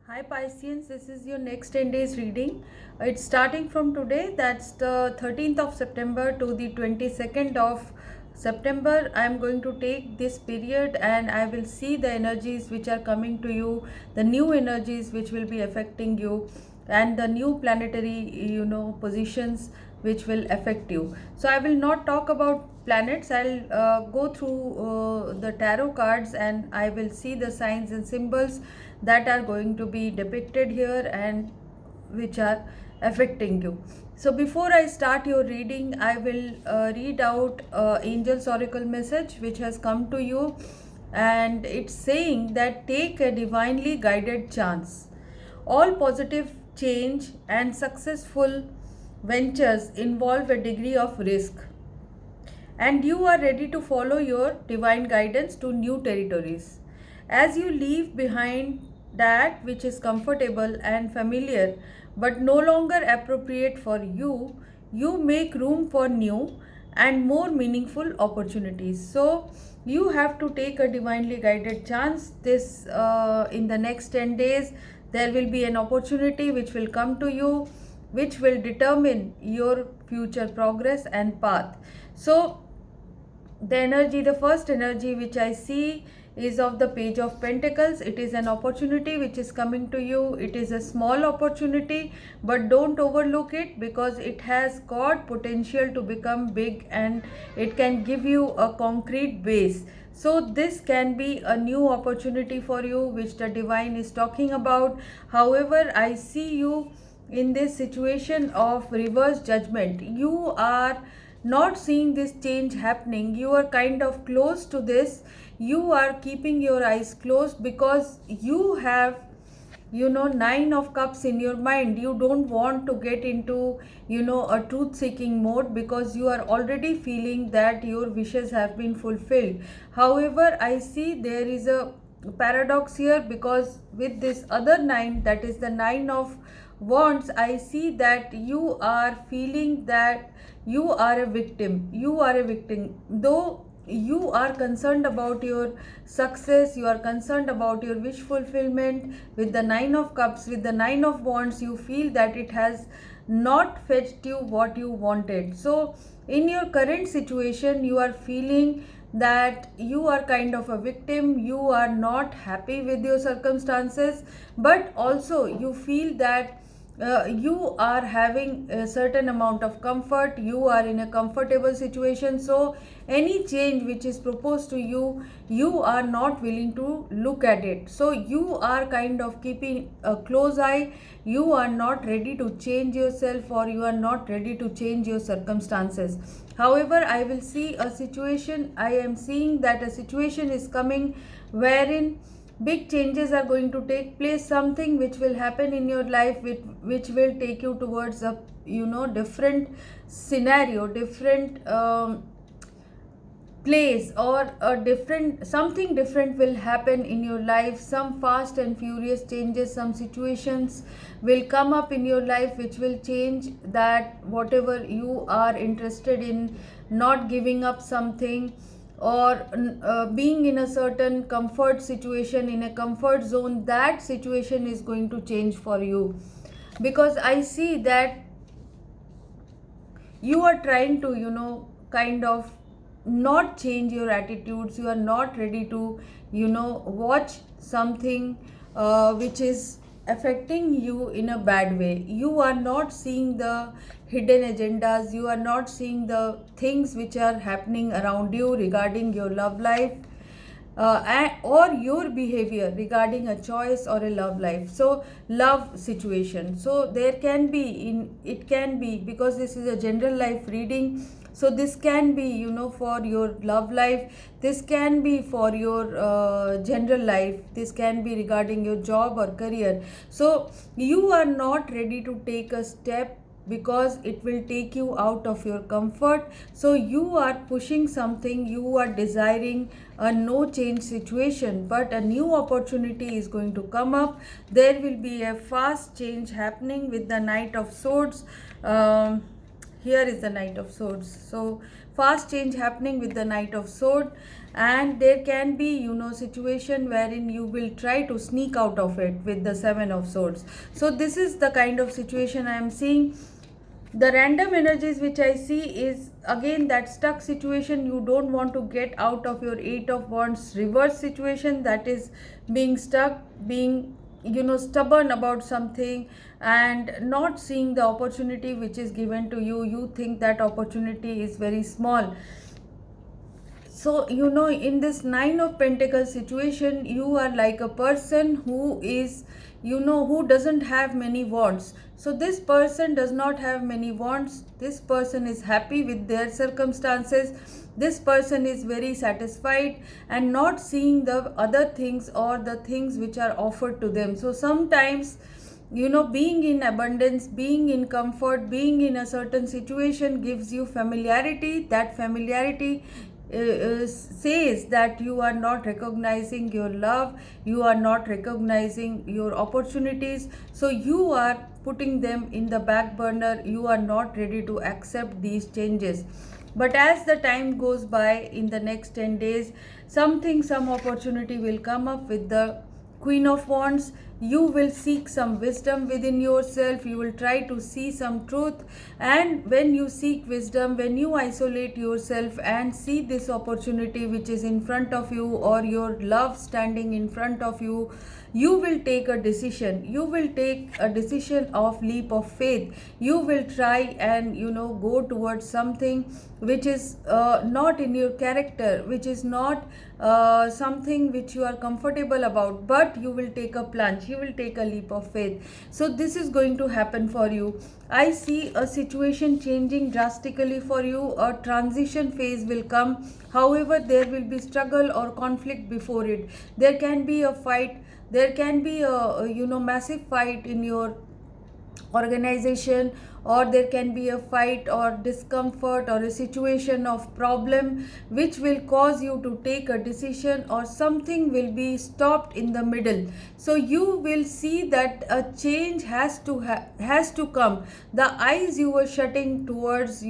Hi Pisceans, this is your next 10 days reading. It's starting from today, that's the 13th of September to the 22nd of September. I am going to take this period and I will see the energies which are coming to you, the new energies which will be affecting you, and the new planetary positions which will affect you. So I will not talk about planets. I'll go through the tarot cards and I will see the signs and symbols that are going to be depicted here and which are affecting you. So before I start your reading, I will read out angel's oracle message which has come to you, and it's saying that take a divinely guided chance. All positive change and successful ventures involve a degree of risk, and you are ready to follow your divine guidance to new territories. As you leave behind that which is comfortable and familiar but no longer appropriate for you, you make room for new and more meaningful opportunities. So, you have to take a divinely guided chance. This in the next 10 days, there will be an opportunity which will come to you, which will determine your future progress and path. So, the first energy which I see is of the Page of Pentacles. It is an opportunity which is coming to you. It is a small opportunity, but don't overlook it because it has got potential to become big and it can give you a concrete base. So this can be a new opportunity for you which the divine is talking about. However, I see you in this situation of reverse judgment. You are not seeing this change happening. You are kind of close to this. You are keeping your eyes closed because you have nine of cups in your mind. You don't want to get into a truth seeking mode because you are already feeling that your wishes have been fulfilled. However, I see there is a paradox here because with this other nine, that is the nine of wands, I see that you are feeling that you are a victim. You are a victim, though you are concerned about your success, you are concerned about your wish fulfillment. With the nine of cups, with the nine of wands, you feel that it has not fetched you what you wanted. So in your current situation, you are feeling that you are kind of a victim. You are not happy with your circumstances, but also you feel that you are having a certain amount of comfort. You are in a comfortable situation. So any change which is proposed to you, you are not willing to look at it. So you are kind of keeping a close eye. You are not ready to change yourself, or you are not ready to change your circumstances. However, I will see a situation. I am seeing that a situation is coming wherein big changes are going to take place. Something which will happen in your life which will take you towards a different scenario, different place, or a different something different will happen in your life. Some fast and furious changes, some situations will come up in your life which will change that whatever you are interested in, not giving up something, or being in a certain comfort situation, in a comfort zone. That situation is going to change for you because I see that you are trying to kind of not change your attitudes. You are not ready to watch something which is affecting you in a bad way. You are not seeing the hidden agendas. You are not seeing the things which are happening around you regarding your love life, or your behavior regarding a choice or a love life. So love situation, so there can be, in it can be, because this is a general life reading, so this can be for your love life, this can be for your general life, this can be regarding your job or career. So you are not ready to take a step because it will take you out of your comfort. So you are pushing something, you are desiring a no change situation, but a new opportunity is going to come up. There will be a fast change happening with the Knight of Swords. Here is the Knight of Swords. So fast change happening with the Knight of Sword, and there can be, situation wherein you will try to sneak out of it with the Seven of Swords. So this is the kind of situation I am seeing. The random energies which I see is again that stuck situation. You don't want to get out of your Eight of Wands reverse situation, that is being stuck, being stubborn about something and not seeing the opportunity which is given to you. You think that opportunity is very small. So in this Nine of Pentacles situation, you are like a person who is, who doesn't have many wants. So this person does not have many wants. This person is happy with their circumstances. This person is very satisfied and not seeing the other things or the things which are offered to them. So sometimes, being in abundance, being in comfort, being in a certain situation gives you familiarity. That familiarity says that you are not recognizing your love, you are not recognizing your opportunities, so you are putting them in the back burner. You are not ready to accept these changes. But as the time goes by, in the next 10 days, some opportunity will come up with the Queen of Wands. You will seek some wisdom within yourself. You will try to see some truth. And when you seek wisdom, when you isolate yourself and see this opportunity which is in front of you, or your love standing in front of you, you will take a decision. You will take a decision of leap of faith. You will try and go towards something which is not in your character, which is not something which you are comfortable about, but you will take a plunge, you will take a leap of faith. So this is going to happen for you. I see a situation changing drastically for you. A transition phase will come. However, there will be struggle or conflict before it. There can be a fight, there can be a massive fight in your organization, or there can be a fight or discomfort or a situation of problem which will cause you to take a decision, or something will be stopped in the middle. So you will see that a change has to come. The eyes you were shutting towards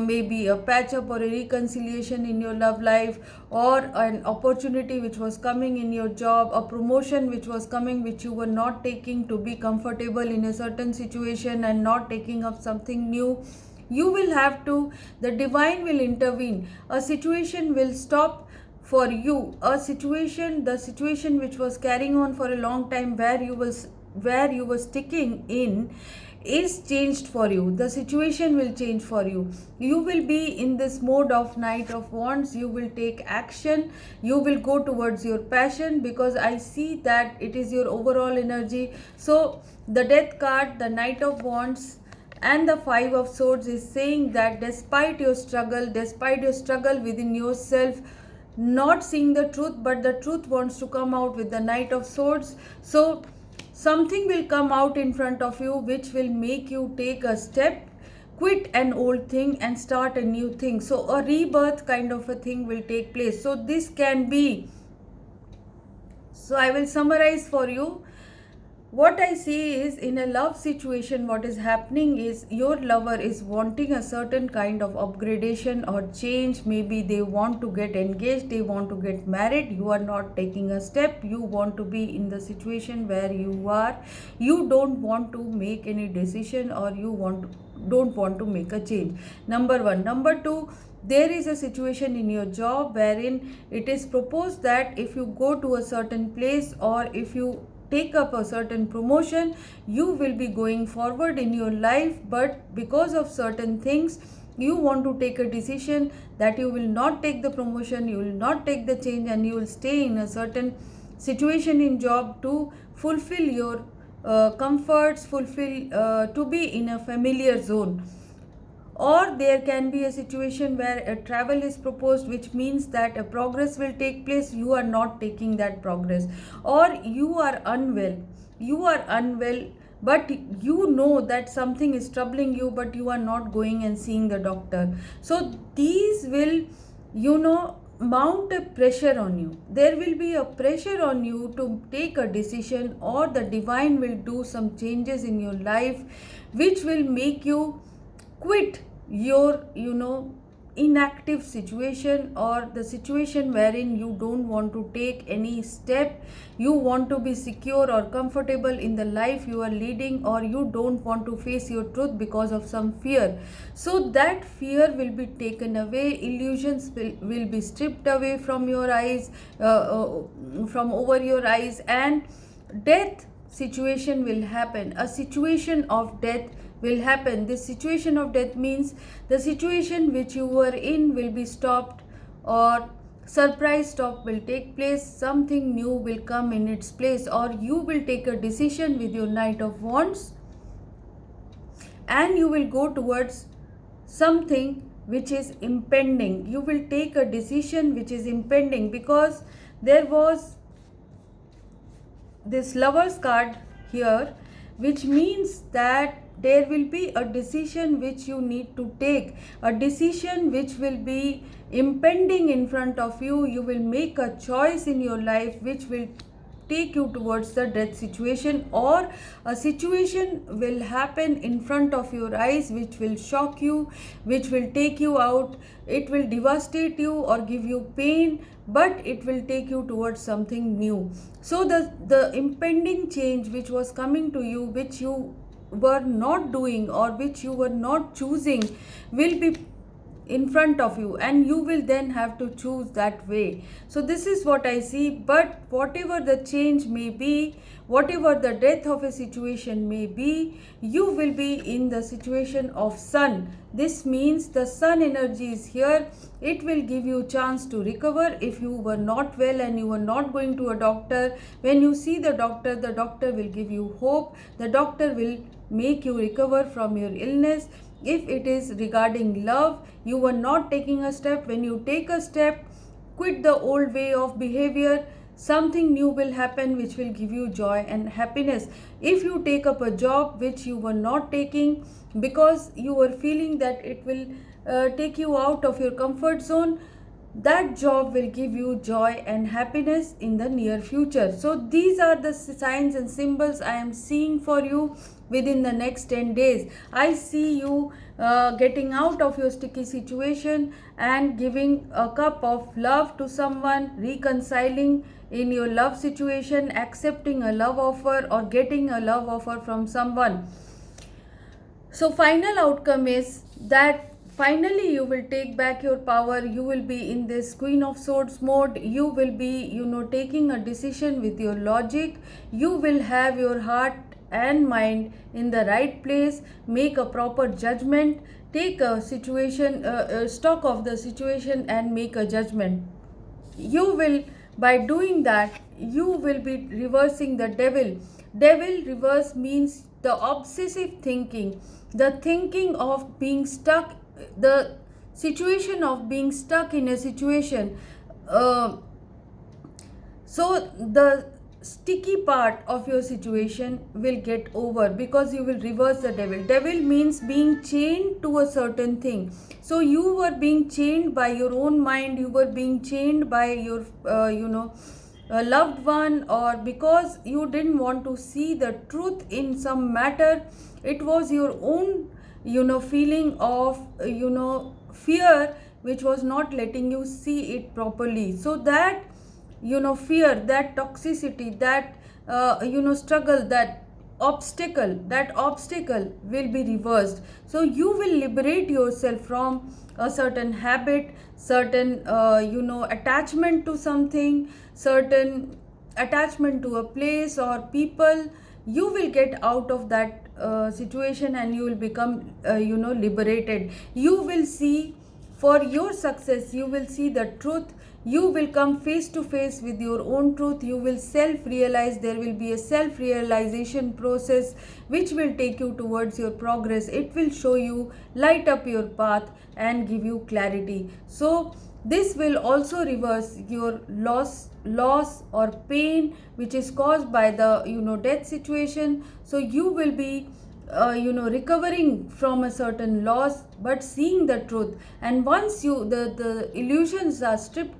maybe a patch up or a reconciliation in your love life, or an opportunity which was coming in your job, a promotion which was coming which you were not taking to be comfortable in a certain situation and not taking up something new. You will have to, the divine will intervene. A situation will stop for you. The situation which was carrying on for a long time, where you were sticking in, is changed for you. The situation will change for you. You will be in this mode of Knight of Wands. You will take action. You will go towards your passion, because I see that it is your overall energy. So the Death card, the Knight of Wands, and the Five of Swords is saying that despite your struggle within yourself, not seeing the truth, but the truth wants to come out with the Knight of Swords. So something will come out in front of you which will make you take a step, quit an old thing and start a new thing. So a rebirth kind of a thing will take place. So this can be, so I will summarize for you. What I see is, in a love situation, what is happening is your lover is wanting a certain kind of upgradation or change. Maybe they want to get engaged, they want to get married. You are not taking a step. You want to be in the situation where you are. You don't want to make any decision, or you don't want to make a change. Number one. Number two, there is a situation in your job wherein it is proposed that if you go to a certain place, or if you take up a certain promotion, you will be going forward in your life, but because of certain things, you want to take a decision that you will not take the promotion, you will not take the change, and you will stay in a certain situation in job to fulfill your comforts, to be in a familiar zone. Or there can be a situation where a travel is proposed, which means that a progress will take place. You are not taking that progress, or you are unwell, but you know that something is troubling you, but you are not going and seeing the doctor. So these will mount a pressure on you. There will be a pressure on you to take a decision, or the divine will do some changes in your life which will make you quit your inactive situation, or the situation wherein you don't want to take any step, you want to be secure or comfortable in the life you are leading, or you don't want to face your truth because of some fear. So that fear will be taken away, illusions will be stripped away from your eyes, from over your eyes, and death situation will happen. A situation of death will happen. This situation of death means the situation which you were in will be stopped, or surprise stop will take place, something new will come in its place, or you will take a decision with your Knight of Wands and you will go towards something which is impending. You will take a decision which is impending, because there was this Lovers card here, which means that there will be a decision which you need to take, a decision which will be impending in front of you. You will make a choice in your life which will take you towards the death situation, or a situation will happen in front of your eyes which will shock you, which will take you out. It will devastate you or give you pain, but it will take you towards something new. So the impending change which was coming to you, which you were not doing or which you were not choosing, will be in front of you, and you will then have to choose that way. So this is what I see. But whatever the change may be, whatever the death of a situation may be, you will be in the situation of sun. This means the sun energy is here. It will give you chance to recover. If you were not well and you were not going to a doctor, when you see the doctor will give you hope. The doctor will make you recover from your illness. If it is regarding love, you were not taking a step. When you take a step, quit the old way of behavior, something new will happen which will give you joy and happiness. If you take up a job which you were not taking because you were feeling that it will take you out of your comfort zone, that job will give you joy and happiness in the near future. So these are the signs and symbols I am seeing for you within the next 10 days. I see you getting out of your sticky situation and giving a cup of love to someone, reconciling in your love situation, accepting a love offer or getting a love offer from someone. So final outcome is that finally you will take back your power. You will be in this Queen of Swords mode. You will be, taking a decision with your logic. You will have your heart and mind in the right place. Make a proper judgment. Take a situation, stock of the situation and make a judgment. You will, by doing that, you will be reversing the devil. Devil reverse means the obsessive thinking, the thinking of being stuck, the situation of being stuck in a situation. So the sticky part of your situation will get over because you will reverse the devil. Devil means being chained to a certain thing. So you were being chained by your own mind, you were being chained by your a loved one, or because you didn't want to see the truth in some matter. It was your own feeling of fear which was not letting you see it properly. So that fear, that toxicity, that struggle, that obstacle will be reversed. So you will liberate yourself from a certain habit, certain attachment to something, certain attachment to a place or people. You will get out of that situation and you will become liberated. You will see, for your success, you will see the truth. You will come face to face with your own truth. You will self-realize. There will be a self-realization process which will take you towards your progress. It will show you, light up your path and give you clarity. So this will also reverse your loss or pain which is caused by the death situation. So you will be recovering from a certain loss, but seeing the truth. And once the illusions are stripped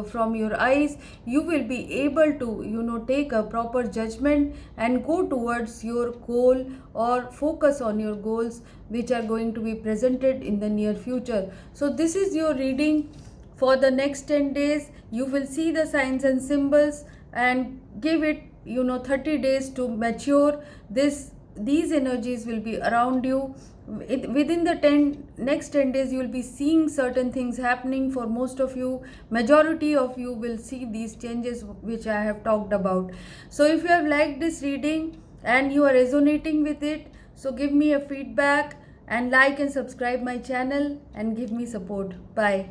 from your eyes, you will be able to take a proper judgment and go towards your goal, or focus on your goals which are going to be presented in the near future. So this is your reading for the next 10 days. You will see the signs and symbols, and give it 30 days to mature. These energies will be around you. Within the next 10 days, you will be seeing certain things happening. For most of you, majority of you will see these changes which I have talked about. So if you have liked this reading and you are resonating with it, so give me a feedback and like and subscribe my channel and give me support. Bye.